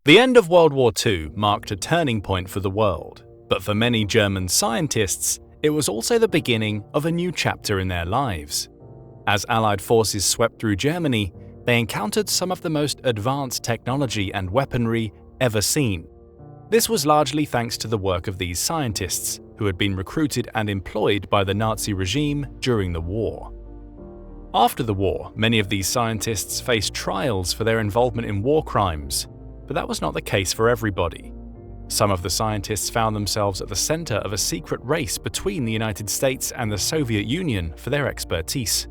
The end of World War II marked a turning point for the world, but for many German scientists, it was also the beginning of a new chapter in their lives. As Allied forces swept through Germany, they encountered some of the most advanced technology and weaponry ever seen. This was largely thanks to the work of these scientists, who had been recruited and employed by the Nazi regime during the war. After the war, many of these scientists faced trials for their involvement in war crimes, but that was not the case for everybody. Some of the scientists found themselves at the center of a secret race between the United States and the Soviet Union for their expertise.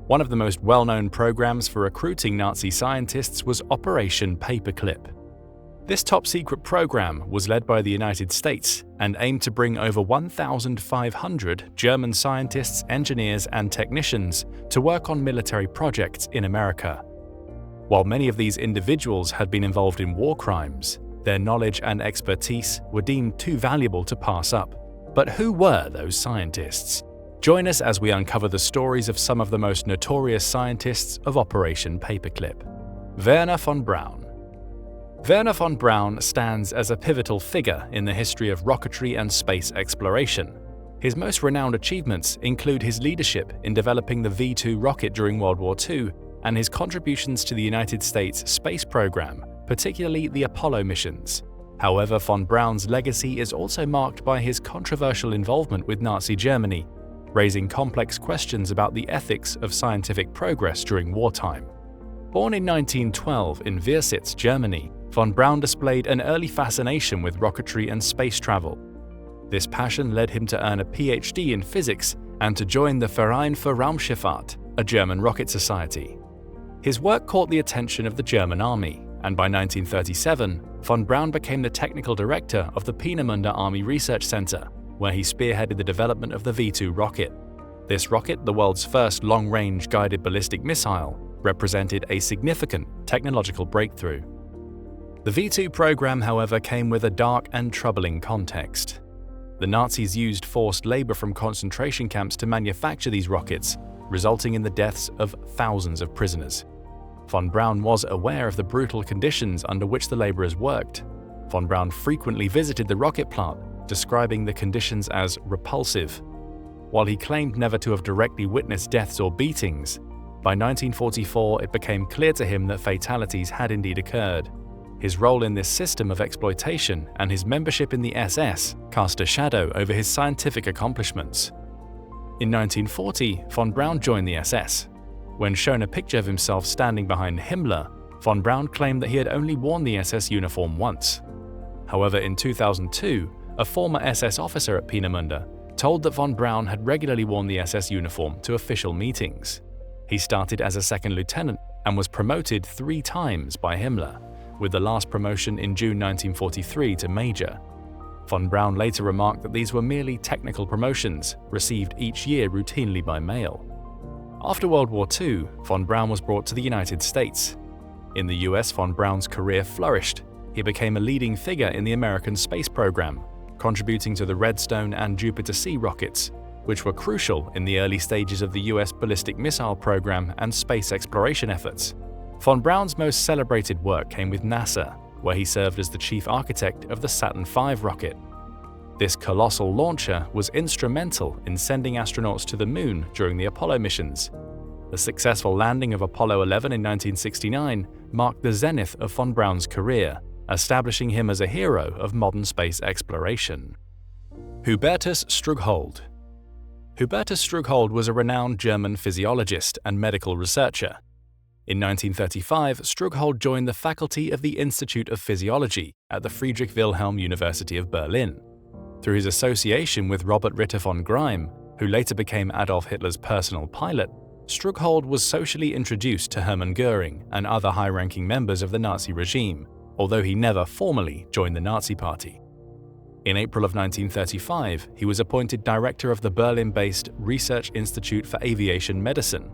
One of the most well-known programs for recruiting Nazi scientists was Operation Paperclip. This top-secret program was led by the United States and aimed to bring over 1,500 German scientists, engineers, and technicians to work on military projects in America. While many of these individuals had been involved in war crimes, their knowledge and expertise were deemed too valuable to pass up. But who were those scientists? Join us as we uncover the stories of some of the most notorious scientists of Operation Paperclip. Wernher von Braun. Wernher von Braun stands as a pivotal figure in the history of rocketry and space exploration. His most renowned achievements include his leadership in developing the V2 rocket during World War II and his contributions to the United States space program, particularly the Apollo missions. However, von Braun's legacy is also marked by his controversial involvement with Nazi Germany, raising complex questions about the ethics of scientific progress during wartime. Born in 1912 in Wirsitz, Germany, von Braun displayed an early fascination with rocketry and space travel. This passion led him to earn a PhD in physics and to join the Verein für Raumschifffahrt, a German rocket society. His work caught the attention of the German army, and by 1937, von Braun became the technical director of the Peenemünde Army Research Center, where he spearheaded the development of the V2 rocket. This rocket, the world's first long-range guided ballistic missile, represented a significant technological breakthrough. The V2 program, however, came with a dark and troubling context. The Nazis used forced labor from concentration camps to manufacture these rockets, resulting in the deaths of thousands of prisoners. Von Braun was aware of the brutal conditions under which the laborers worked. Von Braun frequently visited the rocket plant, describing the conditions as repulsive. While he claimed never to have directly witnessed deaths or beatings, by 1944 it became clear to him that fatalities had indeed occurred. His role in this system of exploitation and his membership in the SS cast a shadow over his scientific accomplishments. In 1940, von Braun joined the SS. When shown a picture of himself standing behind Himmler, von Braun claimed that he had only worn the SS uniform once. However, in 2002, a former SS officer at Peenemünde told that von Braun had regularly worn the SS uniform to official meetings. He started as a second lieutenant and was promoted 3 times by Himmler, with the last promotion in June 1943 to major. Von Braun later remarked that these were merely technical promotions, received each year routinely by mail. After World War II, von Braun was brought to the United States. In the US, von Braun's career flourished. He became a leading figure in the American space program, contributing to the Redstone and Jupiter C rockets, which were crucial in the early stages of the US ballistic missile program and space exploration efforts. Von Braun's most celebrated work came with NASA, where he served as the chief architect of the Saturn V rocket. This colossal launcher was instrumental in sending astronauts to the Moon during the Apollo missions. The successful landing of Apollo 11 in 1969 marked the zenith of von Braun's career, establishing him as a hero of modern space exploration. Hubertus Strughold. Hubertus Strughold was a renowned German physiologist and medical researcher. In 1935, Strughold joined the faculty of the Institute of Physiology at the Friedrich Wilhelm University of Berlin. Through his association with Robert Ritter von Greim, who later became Adolf Hitler's personal pilot, Strughold was socially introduced to Hermann Göring and other high-ranking members of the Nazi regime, although he never formally joined the Nazi Party. In April of 1935, he was appointed director of the Berlin-based Research Institute for Aviation Medicine.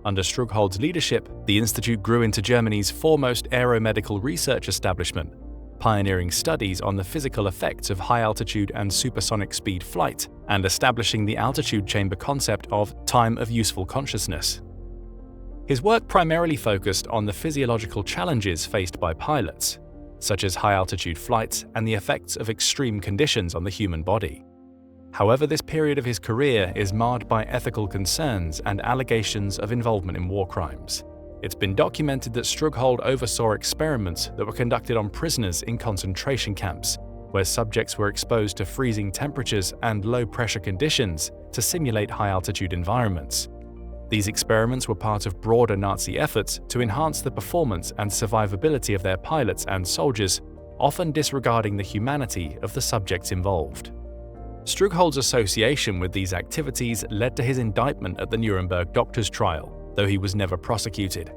Under Strughold's leadership, the institute grew into Germany's foremost aeromedical research establishment, pioneering studies on the physical effects of high-altitude and supersonic speed flight, and establishing the altitude chamber concept of time of useful consciousness. His work primarily focused on the physiological challenges faced by pilots. such as high-altitude flights and the effects of extreme conditions on the human body. However, this period of his career is marred by ethical concerns and allegations of involvement in war crimes. It's been documented that Strughold oversaw experiments that were conducted on prisoners in concentration camps, where subjects were exposed to freezing temperatures and low-pressure conditions to simulate high-altitude environments. These experiments were part of broader Nazi efforts to enhance the performance and survivability of their pilots and soldiers, often disregarding the humanity of the subjects involved. Strughold's association with these activities led to his indictment at the Nuremberg doctors' trial, though he was never prosecuted.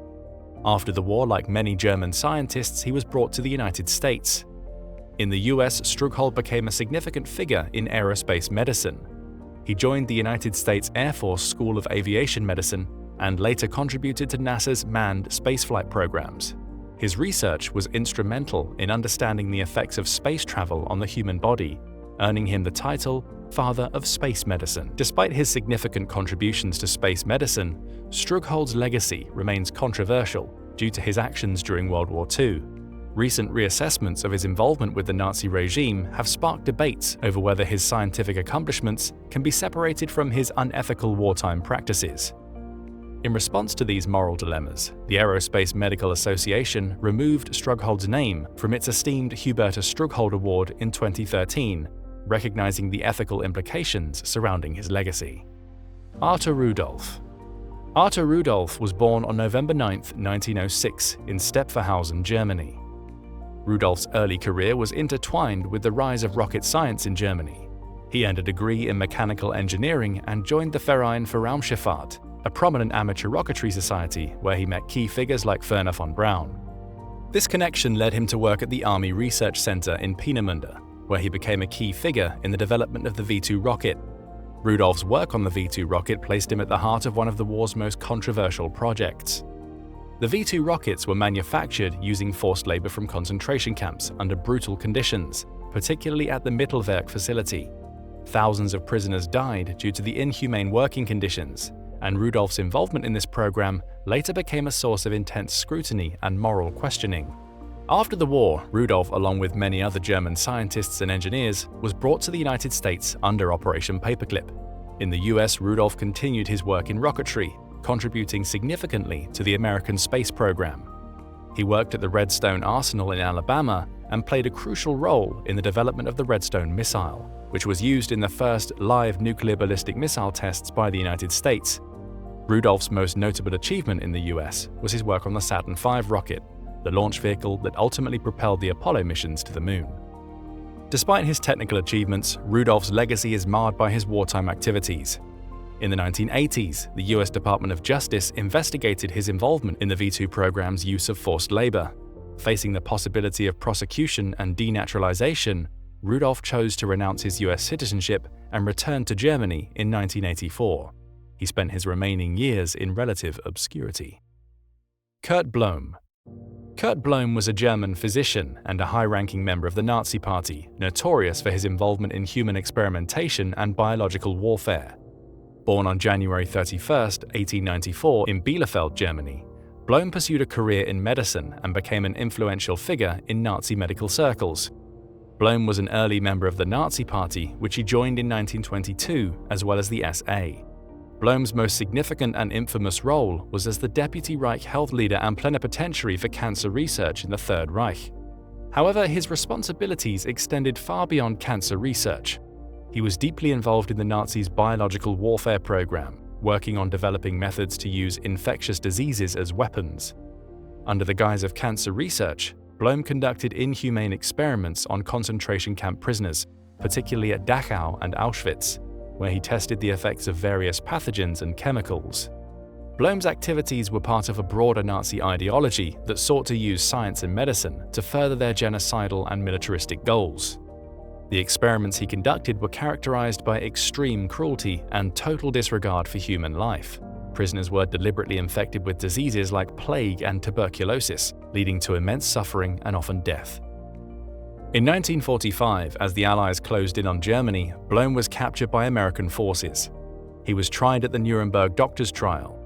After the war, like many German scientists, he was brought to the United States. In the US, Strughold became a significant figure in aerospace medicine. He joined the United States Air Force School of Aviation Medicine and later contributed to NASA's manned spaceflight programs. His research was instrumental in understanding the effects of space travel on the human body, earning him the title Father of Space Medicine. Despite his significant contributions to space medicine, Strughold's legacy remains controversial due to his actions during World War II. Recent reassessments of his involvement with the Nazi regime have sparked debates over whether his scientific accomplishments can be separated from his unethical wartime practices. In response to these moral dilemmas, the Aerospace Medical Association removed Strughold's name from its esteemed Hubertus Strughold Award in 2013, recognizing the ethical implications surrounding his legacy. Arthur Rudolph. Arthur Rudolph was born on November 9, 1906, in Stepferhausen, Germany. Rudolph's early career was intertwined with the rise of rocket science in Germany. He earned a degree in mechanical engineering and joined the Verein für Raumschifffahrt, a prominent amateur rocketry society where he met key figures like Wernher von Braun. This connection led him to work at the Army Research Center in Peenemünde, where he became a key figure in the development of the V2 rocket. Rudolph's work on the V2 rocket placed him at the heart of one of the war's most controversial projects. The V2 rockets were manufactured using forced labor from concentration camps under brutal conditions, particularly at the Mittelwerk facility. Thousands of prisoners died due to the inhumane working conditions, and Rudolph's involvement in this program later became a source of intense scrutiny and moral questioning. After the war, Rudolph, along with many other German scientists and engineers, was brought to the United States under Operation Paperclip. In the US, Rudolph continued his work in rocketry, contributing significantly to the American space program. He worked at the Redstone Arsenal in Alabama and played a crucial role in the development of the Redstone missile, which was used in the first live nuclear ballistic missile tests by the United States. Rudolph's most notable achievement in the US was his work on the Saturn V rocket, the launch vehicle that ultimately propelled the Apollo missions to the moon. Despite his technical achievements, Rudolph's legacy is marred by his wartime activities. In the 1980s, the US Department of Justice investigated his involvement in the V2 program's use of forced labor. Facing the possibility of prosecution and denaturalization, Rudolph chose to renounce his US citizenship and returned to Germany in 1984. He spent his remaining years in relative obscurity. Kurt Blohm. Kurt Blohm was a German physician and a high-ranking member of the Nazi Party, notorious for his involvement in human experimentation and biological warfare. Born on January 31, 1894 in Bielefeld, Germany, Blohm pursued a career in medicine and became an influential figure in Nazi medical circles. Blohm was an early member of the Nazi Party, which he joined in 1922, as well as the SA. Blohm's most significant and infamous role was as the Deputy Reich Health Leader and Plenipotentiary for Cancer Research in the Third Reich. However, his responsibilities extended far beyond cancer research. He was deeply involved in the Nazis' biological warfare program, working on developing methods to use infectious diseases as weapons. Under the guise of cancer research, Blohm conducted inhumane experiments on concentration camp prisoners, particularly at Dachau and Auschwitz, where he tested the effects of various pathogens and chemicals. Blohm's activities were part of a broader Nazi ideology that sought to use science and medicine to further their genocidal and militaristic goals. The experiments he conducted were characterized by extreme cruelty and total disregard for human life. Prisoners were deliberately infected with diseases like plague and tuberculosis, leading to immense suffering and often death. In 1945, as the Allies closed in on Germany, Blohm was captured by American forces. He was tried at the Nuremberg doctors' trial.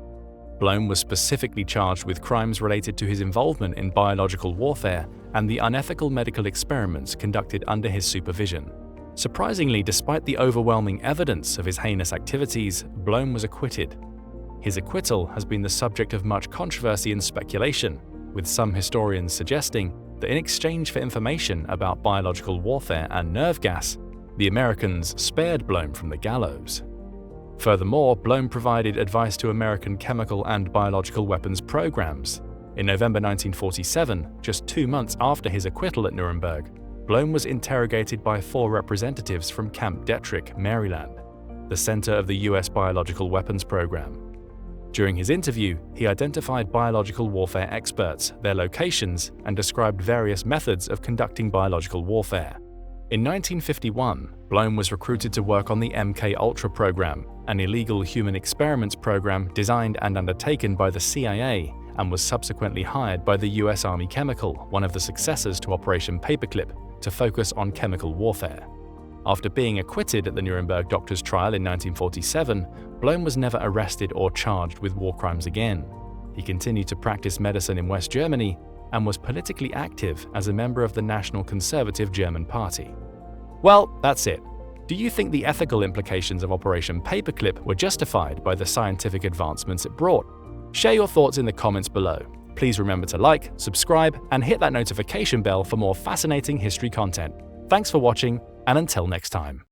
Blohm was specifically charged with crimes related to his involvement in biological warfare and the unethical medical experiments conducted under his supervision. Surprisingly, despite the overwhelming evidence of his heinous activities, Blome was acquitted. His acquittal has been the subject of much controversy and speculation, with some historians suggesting that in exchange for information about biological warfare and nerve gas, the Americans spared Blome from the gallows. Furthermore, Blome provided advice to American chemical and biological weapons programs. In November 1947, just 2 months after his acquittal at Nuremberg, Blome was interrogated by 4 representatives from Camp Detrick, Maryland, the center of the US biological weapons program. During his interview, he identified biological warfare experts, their locations, and described various methods of conducting biological warfare. In 1951, Blome was recruited to work on the MK-Ultra program, an illegal human experiments program designed and undertaken by the CIA, and was subsequently hired by the US Army Chemical, one of the successors to Operation Paperclip, to focus on chemical warfare. After being acquitted at the Nuremberg doctors' trial in 1947, Blome was never arrested or charged with war crimes again. He continued to practice medicine in West Germany and was politically active as a member of the National Conservative German Party. Well, that's it. Do you think the ethical implications of Operation Paperclip were justified by the scientific advancements it brought? Share your thoughts in the comments below. Please remember to like, subscribe, and hit that notification bell for more fascinating history content. Thanks for watching, and until next time.